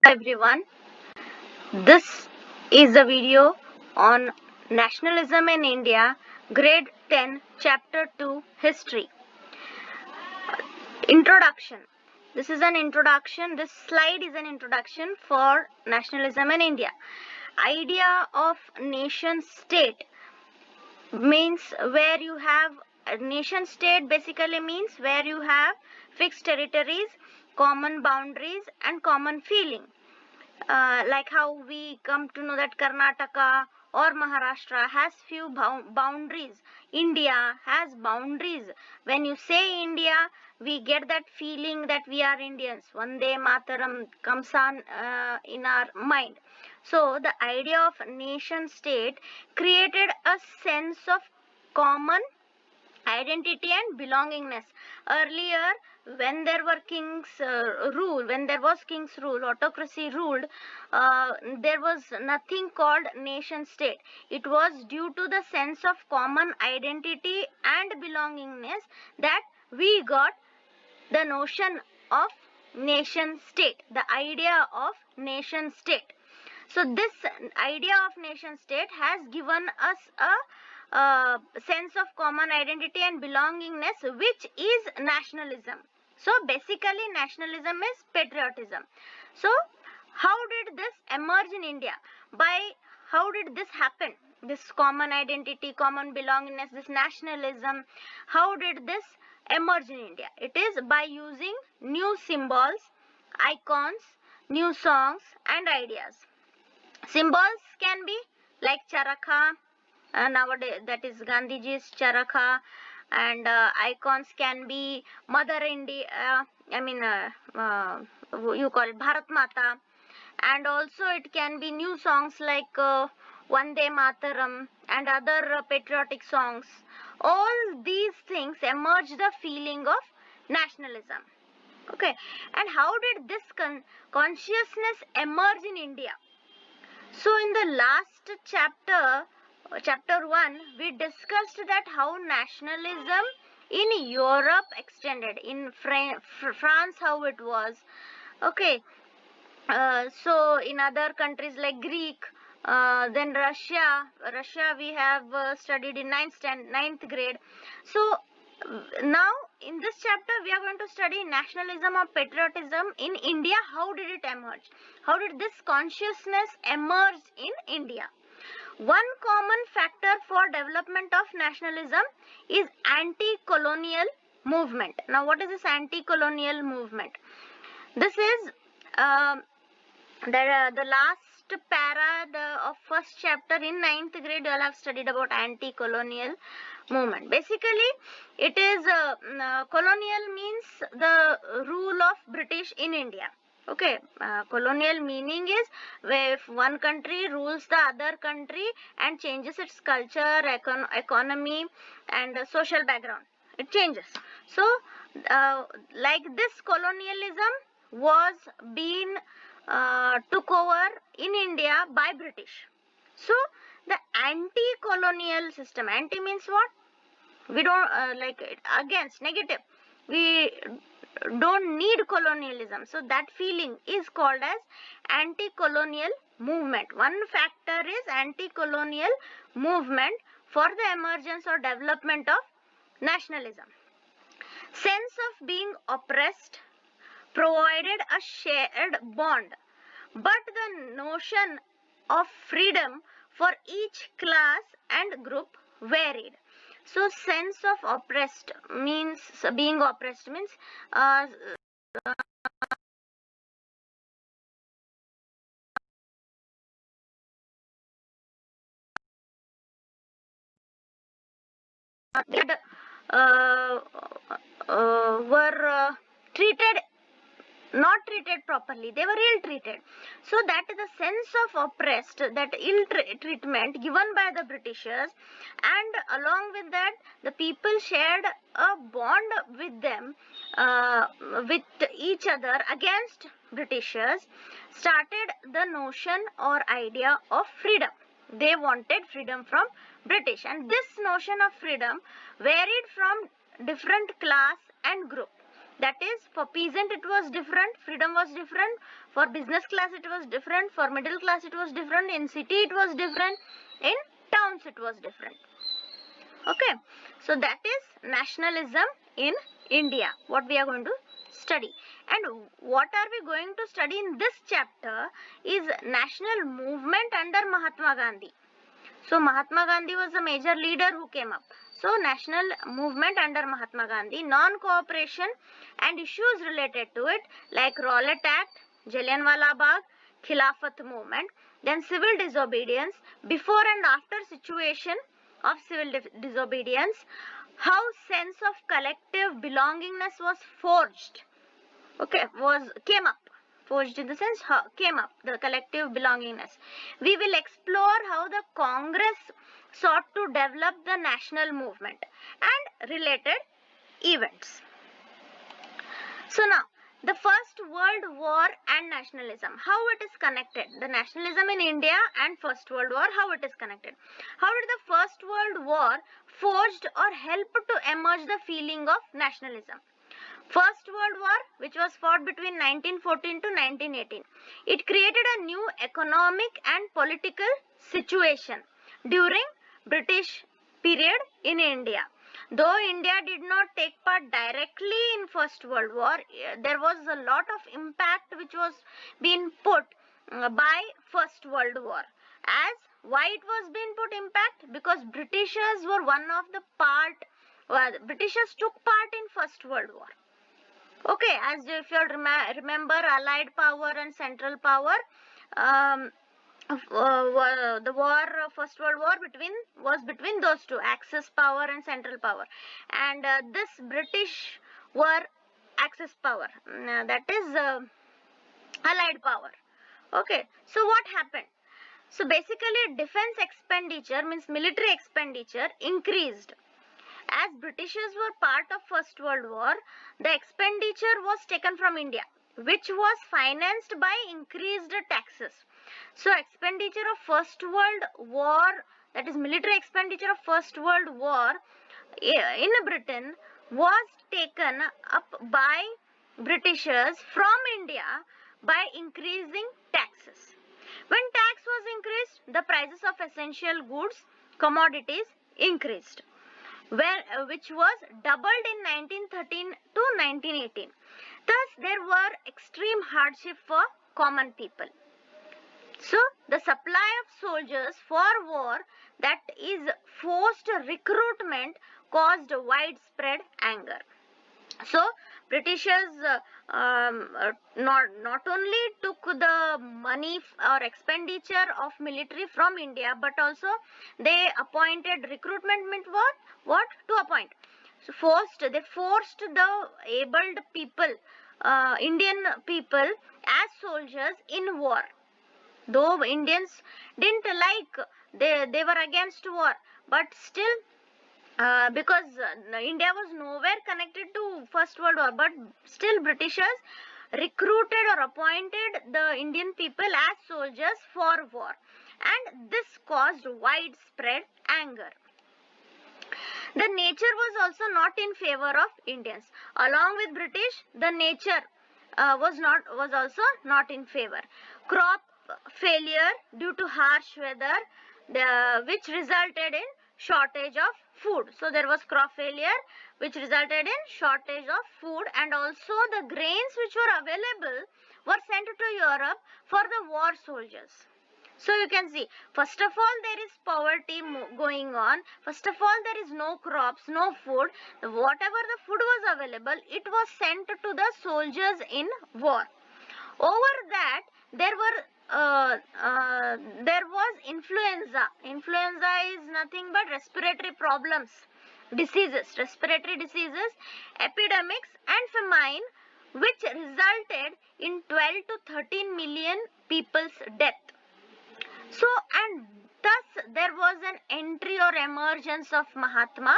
Everyone, this is a video on nationalism in India, grade 10, chapter 2, history. Introduction. This is an introduction. This slide is an introduction for nationalism in India. Idea of nation state means where you have a nation state basically means where you have fixed territories, common boundaries and common feeling. Like how we come to know that Karnataka or Maharashtra has few boundaries. India has boundaries. When you say India, we get that feeling that we are Indians. Vande Mataram comes on in our mind. So the idea of nation state created a sense of common identity and belongingness. Earlier, when there were kings rule, when there was king's rule, autocracy ruled, there was nothing called nation state. It was due to the sense of common identity and belongingness that we got the notion of nation state, the idea of nation state. So this idea of nation state has given us a sense of common identity and belongingness, which is nationalism. So basically nationalism is patriotism. So how did this emerge in India? How did this happen? This common identity, common belongingness, this nationalism, how did this emerge in India? It is by using new symbols, icons, new songs and ideas. Symbols can be like Charaka, nowadays that is Gandhiji's Charaka, and icons can be Mother India, you call it Bharat Mata, and also it can be new songs like Vande Mataram and other patriotic songs. All these things emerge the feeling of nationalism. Okay, and how did this consciousness emerge in India? So in the last chapter 1, we discussed that how nationalism in Europe extended, in France how it was. Okay, so in other countries like Greek, then Russia we have studied in ninth grade. So now in this chapter we are going to study nationalism or patriotism in India. How did it emerge? How did this consciousness emerge in India? One common factor for development of nationalism is anti-colonial movement. Now what is this anti-colonial movement? This is the last para of first chapter in ninth grade. You all have studied about anti-colonial movement. Basically it is colonial means the rule of British in India. Okay, colonial meaning is where if one country rules the other country and changes its culture, economy and social background, it changes. So like this colonialism was being took over in India by British. So the anti-colonial system, anti means what? We don't like it, against, negative. We don't need colonialism. So that feeling is called as anti-colonial movement. One factor is anti-colonial movement for the emergence or development of nationalism. Sense of being oppressed provided a shared bond, but the notion of freedom for each class and group varied. So sense of oppressed means, being oppressed means were treated, not treated properly, they were ill treated. So that is the sense of oppressed, that ill treatment given by the Britishers, and along with that the people shared a bond with them, with each other against Britishers, started the notion or idea of freedom. They wanted freedom from British, and this notion of freedom varied from different class and group. That is, for peasant it was different, freedom was different. For business class it was different. For middle class it was different. In city it was different. In towns it was different. Okay, so that is nationalism in India, what we are going to study. And what are we going to study in this chapter is national movement under Mahatma Gandhi. So Mahatma Gandhi was a major leader who came up. So national movement under Mahatma Gandhi, non-cooperation and issues related to it like Rowlatt Act, Jallianwala Bagh, Khilafat movement, then civil disobedience, before and after situation of civil disobedience, how sense of collective belongingness was forged. Okay, came up. Forged in the sense came up, the collective belongingness. We will explore how the Congress sought to develop the national movement and related events. So now, the First World War and nationalism, how it is connected. The nationalism in India and First World War, how it is connected. How did the First World War forged or helped to emerge the feeling of nationalism? First World War, which was fought between 1914 to 1918, it created a new economic and political situation during British period in India. Though India did not take part directly in First World War, there was a lot of impact which was being put by First World War. As why it was being put impact? Because Britishers were one of the Britishers took part in First World War. Okay, as if you remember, Allied power and Central power, the war, First World War was between those two, Axis power and Central power, and this British were Axis power, that is Allied power. Okay, so what happened? So basically, defense expenditure, means military expenditure, increased. As Britishers were part of First World War, the expenditure was taken from India, which was financed by increased taxes. So expenditure of First World War, that is military expenditure of First World War in Britain, was taken up by Britishers from India by increasing taxes. When tax was increased, the prices of essential goods, commodities increased, which was doubled in 1913 to 1918. Thus, there were extreme hardship for common people. So, the supply of soldiers for war, that is forced recruitment, caused widespread anger. So, Britishers not only took the money or expenditure of military from India, but also they appointed recruitment, meant what to appoint. So they forced the abled people, Indian people, as soldiers in war. Though Indians didn't like, they were against war, but still, because India was nowhere connected to First World War, but still Britishers recruited or appointed the Indian people as soldiers for war, and this caused widespread anger. The nature was also not in favor of Indians. Along with British, the nature was also not in favor. Crop failure due to harsh weather, which resulted in shortage of food. So there was crop failure which resulted in shortage of food, and also the grains which were available were sent to Europe for the war soldiers. So you can see, first of all, there is poverty going on. First of all, there is no crops, no food. Whatever the food was available, it was sent to the soldiers in war. Over that, there was influenza. Influenza is nothing but respiratory problems, respiratory diseases, epidemics and famine, which resulted in 12 to 13 million people's death. So, and thus there was an entry or emergence of Mahatma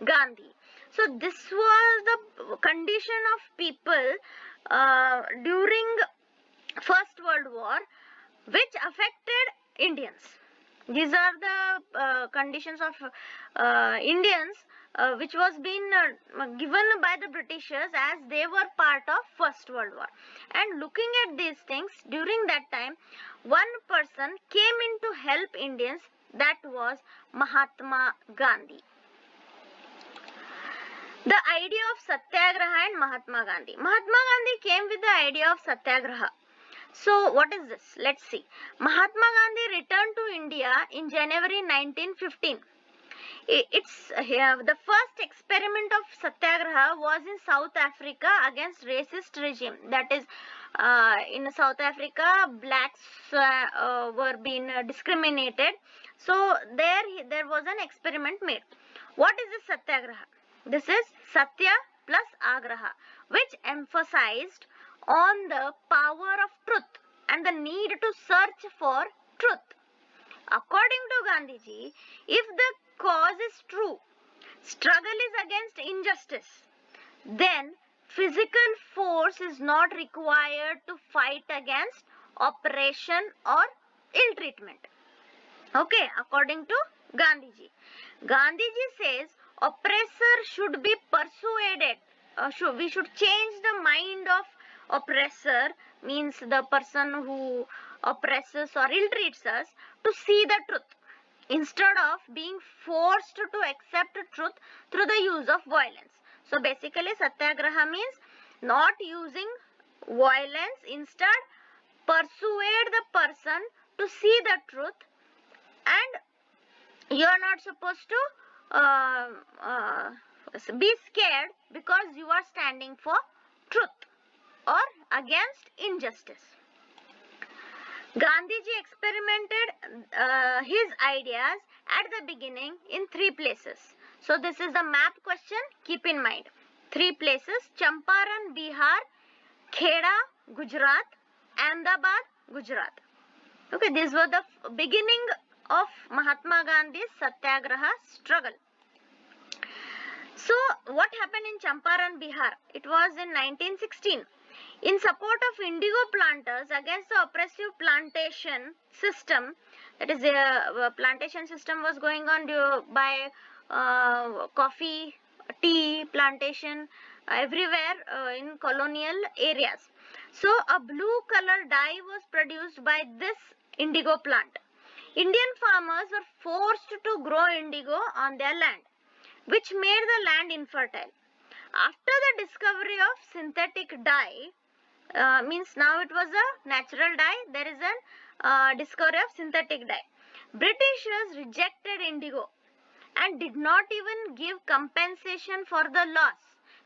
Gandhi. So this was the condition of people during First World War, which affected Indians. These are the conditions of Indians which was being given by the Britishers as they were part of First World War. And looking at these things, during that time, one person came in to help Indians, that was Mahatma Gandhi. The idea of Satyagraha and Mahatma Gandhi. Mahatma Gandhi came with the idea of Satyagraha. So what is this? Let's see. Mahatma Gandhi returned to India in January 1915. It's the first experiment of Satyagraha was in South Africa against racist regime. That is, in South Africa, blacks were being discriminated. So there was an experiment made. What is this Satyagraha? This is Satya plus Agraha, which emphasized on the power of truth and the need to search for truth. According to Gandhiji, if the cause is true, struggle is against injustice, then physical force is not required to fight against oppression or ill treatment. Okay, according to Gandhiji. Gandhiji says oppressor should be persuaded. We should change the mind of oppressor, means the person who oppresses or ill treats us, to see the truth instead of being forced to accept truth through the use of violence. So basically Satyagraha means not using violence, instead persuade the person to see the truth, and you are not supposed to be scared because you are standing for truth or against injustice. Gandhiji experimented his ideas at the beginning in 3 places. So this is the map question, keep in mind. 3 places: Champaran, Bihar; Kheda, Gujarat; Ahmedabad, Gujarat. Okay, these were the beginning of Mahatma Gandhi's Satyagraha struggle. So what happened in Champaran, Bihar? It was in 1916. In support of indigo planters against the oppressive plantation system, that is, the plantation system was going on by coffee, tea plantation everywhere in colonial areas. So a blue color dye was produced by this indigo plant. Indian farmers were forced to grow indigo on their land, which made the land infertile. After the discovery of synthetic dye, means now it was a natural dye, there is a discovery of synthetic dye. Britishers rejected indigo and did not even give compensation for the loss.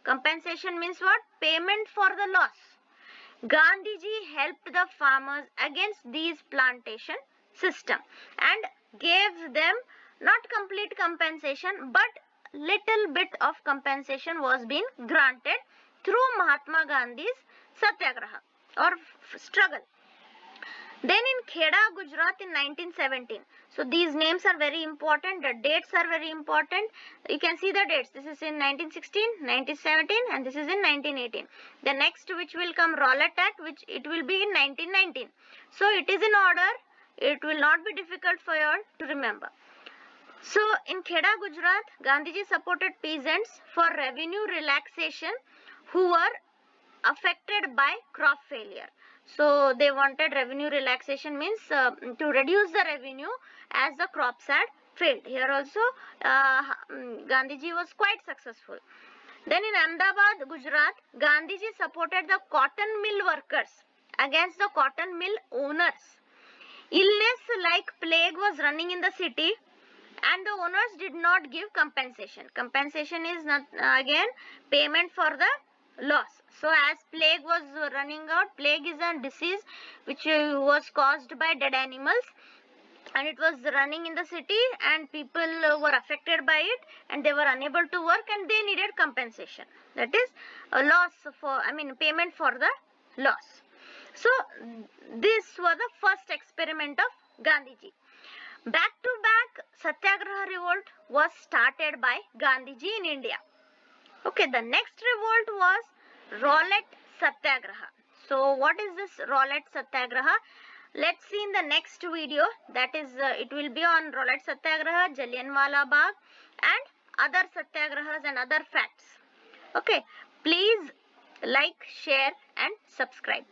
Compensation means what? Payment for the loss. Gandhiji helped the farmers against these plantation system and gave them not complete compensation, but little bit of compensation was being granted through Mahatma Gandhi's Satyagraha or struggle. Then in Kheda, Gujarat in 1917. So these names are very important. The dates are very important. You can see the dates. This is in 1916, 1917 and this is in 1918. The next which will come Rowlatt Act, which it will be in 1919. So it is in order. It will not be difficult for you all to remember. So in Kheda, Gujarat, Gandhiji supported peasants for revenue relaxation who were affected by crop failure. So they wanted revenue relaxation, means to reduce the revenue as the crops had failed. Here also Gandhiji was quite successful. Then in Ahmedabad, Gujarat, Gandhiji supported the cotton mill workers against the cotton mill owners. Illness like plague was running in the city and the owners did not give compensation. Compensation is not, again, payment for the loss. So as plague was running out, plague is a disease which was caused by dead animals, and it was running in the city and people were affected by it and they were unable to work and they needed compensation. That is a loss for, payment for the loss. So this was the first experiment of Gandhiji. Back to back Satyagraha revolt was started by Gandhiji in India. Okay, the next revolt was Rowlatt Satyagraha. So what is this Rowlatt Satyagraha? Let's see in the next video, that is it will be on Rowlatt Satyagraha, Jallianwala Bagh and other satyagrahas and other facts. Okay, please like, share and subscribe.